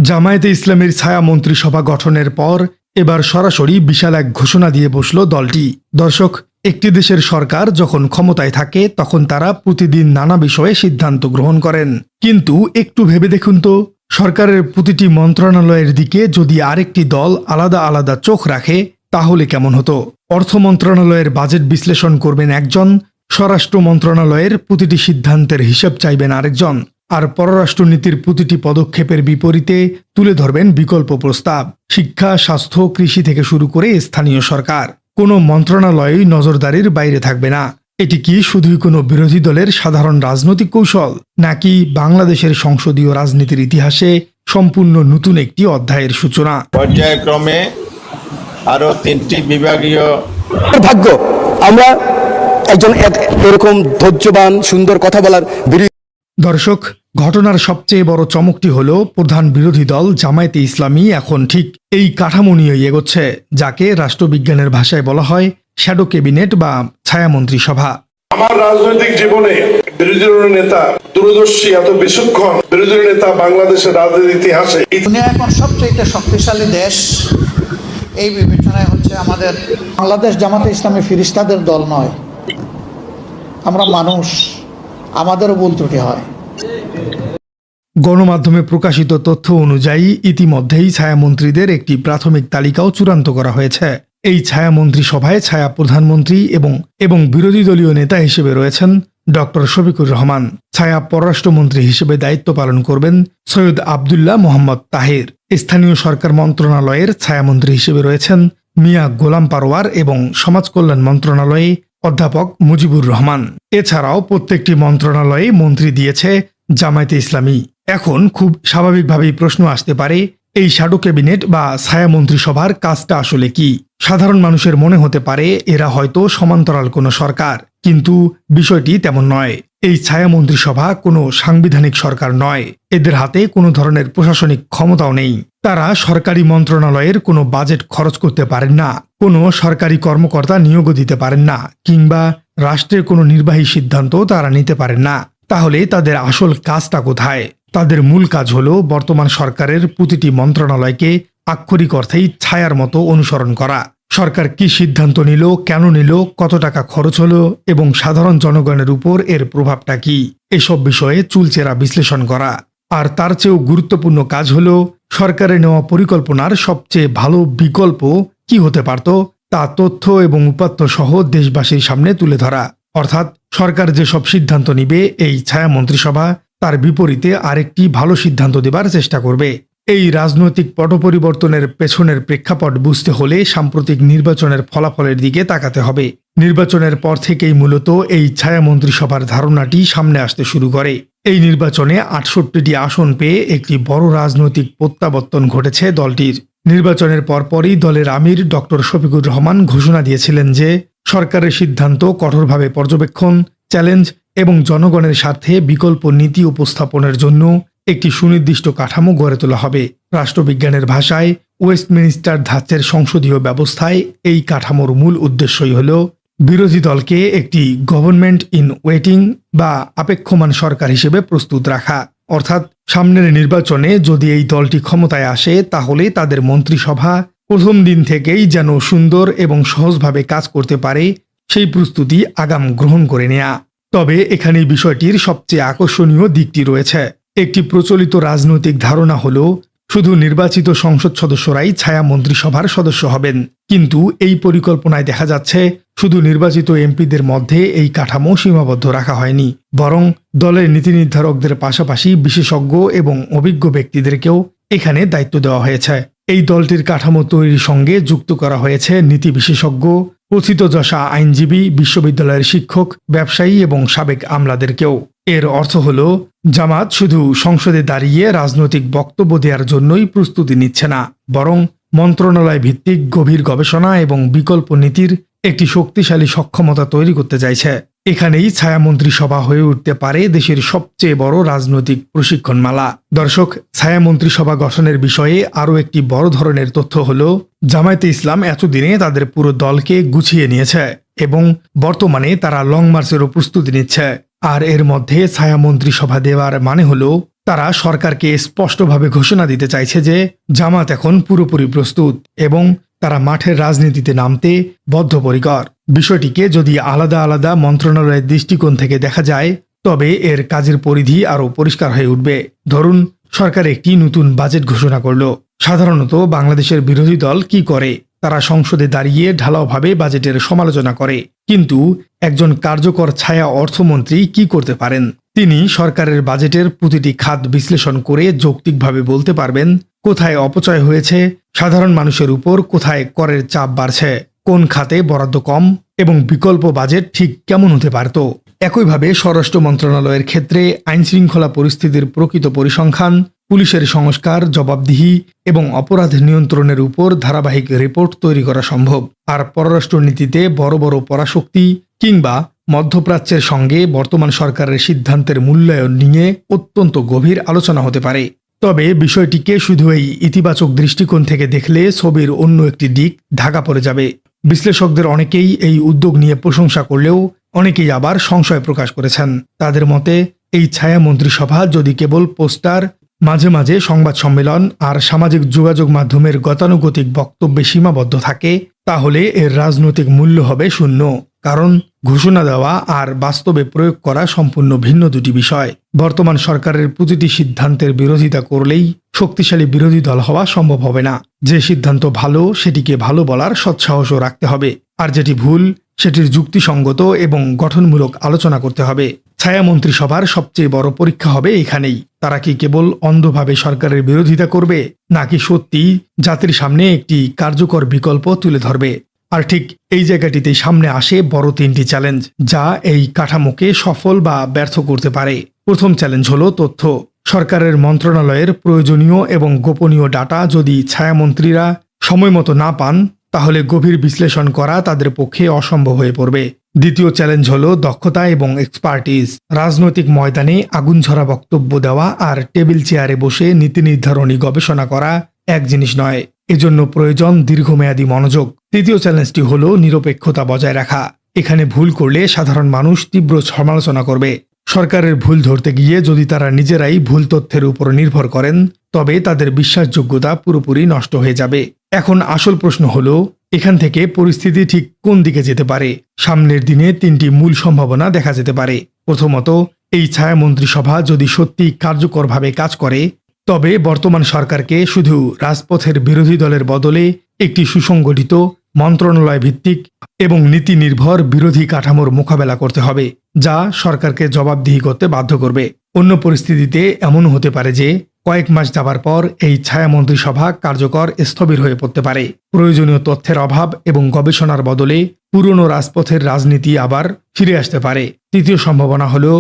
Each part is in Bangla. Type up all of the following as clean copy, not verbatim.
জামায়াতে ইসলামীর ছায়া মন্ত্রিসভা গঠনের পর এবার সরাসরি বিশাল এক ঘোষণা দিয়ে বসল দলটি। দর্শক, একটি দেশের সরকার যখন ক্ষমতায় থাকে তখন তারা প্রতিদিন নানা বিষয়ে সিদ্ধান্ত গ্রহণ করেন, কিন্তু একটু ভেবে দেখুন তো, সরকারের প্রতিটি মন্ত্রণালয়ের দিকে যদি আরেকটি দল আলাদা আলাদা চোখ রাখে তাহলে কেমন হতো। অর্থ মন্ত্রণালয়ের বাজেট বিশ্লেষণ করবেন একজন, স্বরাষ্ট্র মন্ত্রণালয়ের প্রতিটি সিদ্ধান্তের হিসাব চাইবেন আরেকজন, আর পররাষ্ট্রনীতির প্রতিটি পদক্ষেপের বিপরীতে তুলে ধরবেন বিকল্প প্রস্তাব। শিক্ষা, স্বাস্থ্য, কৃষি থেকে শুরু করে স্থানীয় সরকার, কোনো মন্ত্রণালয়ই নজরদারির বাইরে থাকবে না। এটি কি শুধুই কোনো বিরোধী দলের সাধারণ রাজনৈতিক কৌশল, নাকি বাংলাদেশের সংসদীয় রাজনীতির ইতিহাসে সম্পূর্ণ নতুন একটি অধ্যায়ের সূচনা? পর্যায়ক্রমে আরো 3টি বিভাগীয় ভাগ্য আমরা একজন এরকম ধৈর্যবান সুন্দর কথা বলার দর্শক, ঘটনার সবচেয়ে বড় চমকটি হল প্রধান বিরোধী দল জামায়াতে ইসলামী এখন ঠিক এই কাঠামো নিয়েই এগোচ্ছে, যাকে রাষ্ট্রবিজ্ঞানের ভাষায় বলা হয় শ্যাডো ক্যাবিনেট বা ছায়া মন্ত্রিসভা। আমার রাজনৈতিক জীবনে বিরোধী দলের নেতা দূরদর্শী, এত বিচক্ষণ বিরোধী নেতা বাংলাদেশের রাজনীতির ইতিহাসে। দুনিয়া এখন সবচেয়ে শক্তিশালী দেশ, এই বিবেচনায় হচ্ছে আমাদের বাংলাদেশ জামাতে ইসলামী ফিরিস্তাদের দল নয়, আমরা মানুষ, আমাদেরও ভুল ত্রুটি হয়। গণমাধ্যমে প্রকাশিত তথ্য অনুযায়ী ইতিমধ্যেই ছায়ামন্ত্রীদের একটি প্রাথমিক তালিকাও চূড়ান্ত করা হয়েছে। এই ছায়া মন্ত্রিসভায় ছায়া প্রধানমন্ত্রী এবং বিরোধী দলীয় নেতা হিসেবে রয়েছেন ডক্টর শফিকুর রহমান। ছায়া পররাষ্ট্রমন্ত্রী হিসেবে দায়িত্ব পালন করবেন সৈয়দ আবদুল্লাহ মোহাম্মদ তাহের। স্থানীয় সরকার মন্ত্রণালয়ের ছায়ামন্ত্রী হিসেবে রয়েছেন মিয়া গোলাম পারওয়ার এবং সমাজ কল্যাণ মন্ত্রণালয়ে অধ্যাপক মুজিবুর রহমান। এছাড়াও প্রত্যেকটি মন্ত্রণালয়ে মন্ত্রী দিয়েছে জামায়াতে ইসলামী। এখন খুব স্বাভাবিকভাবেই প্রশ্ন আসতে পারে, এই শ্যাডো ক্যাবিনেট বা ছায়া মন্ত্রিসভার কাজটা আসলে কি? সাধারণ মানুষের মনে হতে পারে এরা হয়তো সমান্তরাল কোনো সরকার, কিন্তু বিষয়টি তেমন নয়। এই ছায়া মন্ত্রিসভা কোনো সাংবিধানিক সরকার নয়, এদের হাতে কোনো ধরনের প্রশাসনিক ক্ষমতাও নেই। তারা সরকারি মন্ত্রণালয়ের কোনো বাজেট খরচ করতে পারেন না, কোনো সরকারি কর্মকর্তা নিয়োগও দিতে পারেন না, কিংবা রাষ্ট্রের কোনো নির্বাহী সিদ্ধান্ত তারা নিতে পারেন না। তাহলে তাদের আসল কাজটা কোথায়? তাদের মূল কাজ হলো বর্তমান সরকারের প্রতিটি মন্ত্রণালয়কে আক্ষরিক অর্থেই ছায়ার মতো অনুসরণ করা। সরকার কি সিদ্ধান্ত নিল, কেন নিল, কত টাকা খরচ হলো এবং সাধারণ জনগণের উপর এর প্রভাবটা কি, এসব বিষয়ে চুলচেরা বিশ্লেষণ করা। আর তার চেয়েও গুরুত্বপূর্ণ কাজ হলো সরকারের নেওয়া পরিকল্পনার সবচেয়ে ভালো বিকল্প কি হতে পারত তা তথ্য এবং উপাত্ত সহ দেশবাসীর সামনে তুলে ধরা। অর্থাৎ সরকার যেসব সিদ্ধান্ত নিবে এই ছায়া মন্ত্রিসভা তার বিপরীতে আরেকটি ভালো সিদ্ধান্ত দেবার চেষ্টা করবে। এই রাজনৈতিক পট পরিবর্তনের পেছনের প্রেক্ষাপট বুঝতে হলে সাম্প্রতিক নির্বাচনের ফলাফলের দিকে তাকাতে হবে। নির্বাচনের পর থেকেই মূলত এই ছায়া মন্ত্রিসভার ধারণাটি সামনে আসতে শুরু করে। এই নির্বাচনে 68টি আসন পেয়ে একটি বড় রাজনৈতিক প্রত্যাবর্তন ঘটেছে দলটির। নির্বাচনের পরপরই দলের আমির ডক্টর শফিকুর রহমান ঘোষণা দিয়েছিলেন যে সরকারের সিদ্ধান্ত কঠোরভাবে পর্যবেক্ষণ, চ্যালেঞ্জ এবং জনগণের স্বার্থে বিকল্প নীতি উপস্থাপনের জন্য একটি সুনির্দিষ্ট কাঠামো গড়ে তোলা হবে। রাষ্ট্রবিজ্ঞানের ভাষায় ওয়েস্টমিনিস্টার ধাঁচের সংসদীয় ব্যবস্থায় এই কাঠামোর মূল উদ্দেশ্যই হল বিরোধী দলকে একটি গভর্নমেন্ট ইন ওয়েটিং বা আপেক্ষমান সরকার হিসেবে প্রস্তুত রাখা। অর্থাৎ সামনের নির্বাচনে যদি এই দলটি ক্ষমতায় আসে তাহলে তাদের মন্ত্রিসভা প্রথম দিন থেকেই যেন সুন্দর এবং সহজভাবে কাজ করতে পারে সেই প্রস্তুতি আগাম গ্রহণ করে নেয়া। তবে এখানে বিষয়টির সবচেয়ে আকর্ষণীয় দিকটি রয়েছে। একটি প্রচলিত রাজনৈতিক ধারণা হলো শুধু নির্বাচিত সংসদ সদস্যরাই ছায়া মন্ত্রিসভার সদস্য হবেন, কিন্তু এই পরিকল্পনায় দেখা যাচ্ছে শুধু নির্বাচিত এমপিদের মধ্যে এই কাঠামো সীমাবদ্ধ রাখা হয়নি, বরং দলের নীতি নির্ধারকদের পাশাপাশি বিশেষজ্ঞ এবং অভিজ্ঞ ব্যক্তিদেরকেও এখানে দায়িত্ব দেওয়া হয়েছে। এই দলটির কাঠামো তৈরির সঙ্গে যুক্ত করা হয়েছে নীতি বিশেষজ্ঞ, প্রথিতযশা আইনজীবী, বিশ্ববিদ্যালয়ের শিক্ষক, ব্যবসায়ী এবং সাবেক আমলাদেরকেও। এর অর্থ হল জামাত শুধু সংসদে দাঁড়িয়ে রাজনৈতিক বক্তব্য দেওয়ার জন্যই প্রস্তুতি নিচ্ছে না, বরং মন্ত্রণালয় ভিত্তিক গভীর গবেষণা এবং বিকল্প নীতির একটি শক্তিশালী সক্ষমতা তৈরি করতে চাইছে। এখানেই ছায়া মন্ত্রিসভা হয়ে উঠতে পারে দেশের সবচেয়ে বড় রাজনৈতিক প্রশিক্ষণমালা। দর্শক, ছায়া মন্ত্রিসভা গঠনের বিষয়ে আরও একটি বড় ধরনের তথ্য হল জামায়াতে ইসলাম এতদিনে তাদের পুরো দলকে গুছিয়ে নিয়েছে এবং বর্তমানে তারা লং মার্চেরও প্রস্তুতি নিচ্ছে। আর এর মধ্যে ছায়া মন্ত্রিসভা দেওয়ার মানে হলো তারা সরকারকে স্পষ্টভাবে ঘোষণা দিতে চাইছে যে জামাত এখন পুরোপুরি প্রস্তুত এবং তারা মাঠের রাজনীতিতে নামতে বদ্ধপরিকর। বিষয়টিকে যদি আলাদা আলাদা মন্ত্রণালয়ের দৃষ্টিকোণ থেকে দেখা যায় তবে এর কাজের পরিধি আরও পরিষ্কার হয়ে উঠবে। ধরুন, সরকার একটি নতুন বাজেট ঘোষণা করল। সাধারণত বাংলাদেশের বিরোধী দল কি করে? তারা সংসদে দাঁড়িয়ে ঢালাওভাবে বাজেটের সমালোচনা করে। কিন্তু একজন কার্যকর ছায়া অর্থমন্ত্রী কি করতে পারেন? তিনি সরকারের বাজেটের প্রতিটি খাত বিশ্লেষণ করে যৌক্তিকভাবে বলতে পারবেন কোথায় অপচয় হয়েছে, সাধারণ মানুষের উপর কোথায় করের চাপ বাড়ছে, কোন খাতে বরাদ্দ কম এবং বিকল্প বাজেট ঠিক কেমন হতে পারত। একইভাবে স্বরাষ্ট্র মন্ত্রণালয়ের ক্ষেত্রে আইনশৃঙ্খলা পরিস্থিতির প্রকৃত পরিসংখ্যান, পুলিশের সংস্কার, জবাবদিহি এবং অপরাধ নিয়ন্ত্রণের উপর ধারাবাহিক রিপোর্ট তৈরি করা সম্ভব। আর পররাষ্ট্রনীতিতে বড় বড় পরাশক্তি কিংবা মধ্যপ্রাচ্যের সঙ্গে বর্তমান সরকারের সিদ্ধান্তের মূল্যায়ন নিয়ে অত্যন্ত গভীর আলোচনা হতে পারে। তবে বিষয়টিকে শুধু এই ইতিবাচক দৃষ্টিকোণ থেকে দেখলে ছবির অন্য একটি দিক ঢাকা পড়ে যাবে। বিশ্লেষকদের অনেকেই এই উদ্যোগ নিয়ে প্রশংসা করলেও অনেকেই আবার সংশয় প্রকাশ করেছেন। তাদের মতে এই ছায়া মন্ত্রিসভা যদি কেবল পোস্টার, মাঝে মাঝে সংবাদ সম্মেলন আর সামাজিক যোগাযোগ মাধ্যমের গতানুগতিক বক্তব্যে সীমাবদ্ধ থাকে তাহলে এর রাজনৈতিক মূল্য হবে শূন্য। কারণ ঘোষণা দেওয়া আর বাস্তবে প্রয়োগ করা সম্পূর্ণ ভিন্ন দুটি বিষয়। বর্তমান সরকারের প্রতিটি সিদ্ধান্তের বিরোধিতা করলেই শক্তিশালী বিরোধী দল হওয়া সম্ভব হবে না। যে সিদ্ধান্ত ভালো সেটিকে ভালো বলার সৎসাহসও রাখতে হবে, আর যেটি ভুল সেটির যুক্তিসঙ্গত এবং গঠনমূলক আলোচনা করতে হবে। ছায়া মন্ত্রিসভার সবচেয়ে বড় পরীক্ষা হবে এখানেই। তারা কি কেবল অন্ধভাবে সরকারের বিরোধিতা করবে, নাকি সত্যি জাতির সামনে একটি কার্যকর বিকল্প তুলে ধরবে? আর ঠিক এই জায়গাটিতে সামনে আসে বড় তিনটি চ্যালেঞ্জ, যা এই কাঠামোকে সফল বা ব্যর্থ করতে পারে। প্রথম চ্যালেঞ্জ হলো তথ্য। সরকারের মন্ত্রণালয়ের প্রয়োজনীয় এবং গোপনীয় ডাটা যদি ছায়ামন্ত্রীরা সময় মতো না পান তাহলে গভীর বিশ্লেষণ করা তাদের পক্ষে অসম্ভব হয়ে পড়বে। দ্বিতীয় চ্যালেঞ্জ হলো দক্ষতা এবং এক্সপার্টিজ। রাজনৈতিক ময়দানে আগুনঝরা বক্তব্য দেওয়া আর টেবিল চেয়ারে বসে নীতি নির্ধারণী গবেষণা করা এক জিনিস নয়, এজন্য প্রয়োজন দীর্ঘমেয়াদী মনোযোগ। তৃতীয় চ্যালেঞ্জটি হলো নিরপেক্ষতা বজায় রাখা। এখানে ভুল করলে সাধারণ মানুষ তীব্র সমালোচনা করবে। সরকারের ভুল ধরতে গিয়ে যদি তারা নিজেরাই ভুল তথ্যের উপর নির্ভর করেন তবে তাদের বিশ্বাসযোগ্যতা পুরোপুরি নষ্ট হয়ে যাবে। এখন আসল প্রশ্ন হলো এখান থেকে পরিস্থিতি ঠিক কোন দিকে যেতে পারে? সামনের দিনে তিনটি মূল সম্ভাবনা দেখা যেতে পারে। প্রথমত, এই ছায়া মন্ত্রিসভা যদি সত্যি কার্যকরভাবে কাজ করে তবে বর্তমান সরকারকে শুধু রাজপথের বিরোধী দলের বদলে একটি সুসংগঠিত মন্ত্রণালয় ভিত্তিক এবং নীতি নির্ভর বিরোধী কাঠামোর মোকাবেলা করতে হবে, যা সরকারকে জবাবদিহি করতে বাধ্য করবে। অন্য পরিস্থিতিতে এমন হতে পারে যে কয়েক মাস যাবার পর এই ছায়া মন্ত্রিসভা কার্যকর স্থবির হয়ে পড়তে পারে। প্রয়োজনীয় তথ্যের অভাব এবং গবেষণার বদলে পুরনো রাজপথের রাজনীতি আবার ফিরে আসতে পারে। তৃতীয় সম্ভাবনা হলো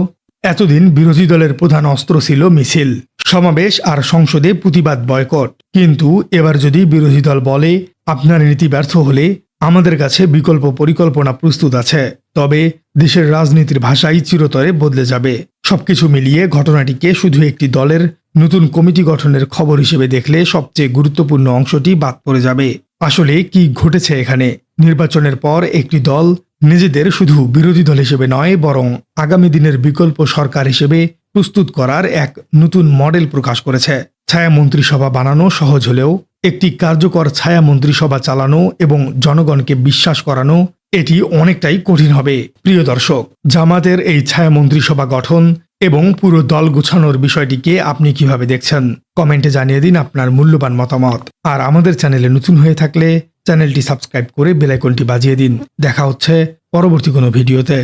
এতদিন বিরোধী দলের প্রধান অস্ত্র ছিল মিছিল, সমাবেশ আর সংসদে প্রতিবাদ বয়কট। কিন্তু এবার যদি বিরোধী দল বলে আপনার নীতি ব্যর্থ হলে আমাদের কাছে বিকল্প পরিকল্পনা প্রস্তুত আছে, তবে দেশের রাজনীতির ভাষাই চিরতরে বদলে যাবে। সবকিছু মিলিয়ে ঘটনাটিকে শুধু একটি দলের নতুন কমিটি গঠনের খবর হিসেবে দেখলে সবচেয়ে গুরুত্বপূর্ণ অংশটি বাদ পড়ে যাবে। আসলে কি ঘটেছে এখানে? নির্বাচনের পর একটি দল নিজেদের শুধু বিরোধী দল হিসেবে নয় বরং আগামী দিনের বিকল্প সরকার হিসেবে প্রস্তুত করার এক নতুন মডেল প্রকাশ করেছে। ছায়া মন্ত্রিসভা বানানো সহজ হলেও একটি কার্যকর ছায়া মন্ত্রিসভা চালানো এবং জনগণকে বিশ্বাস করানো এটি অনেকটাই কঠিন হবে। প্রিয় দর্শক, জামাতের এই ছায়া মন্ত্রিসভা গঠন এবং পুরো দল গুছানোর বিষয়টিকে আপনি কিভাবে দেখছেন? কমেন্টে জানিয়ে দিন আপনার মূল্যবান মতামত। আর আমাদের চ্যানেলে নতুন হয়ে থাকলে চ্যানেলটি সাবস্ক্রাইব করে বেল আইকনটি বাজিয়ে দিন। দেখা হচ্ছে পরবর্তী কোনো ভিডিওতে।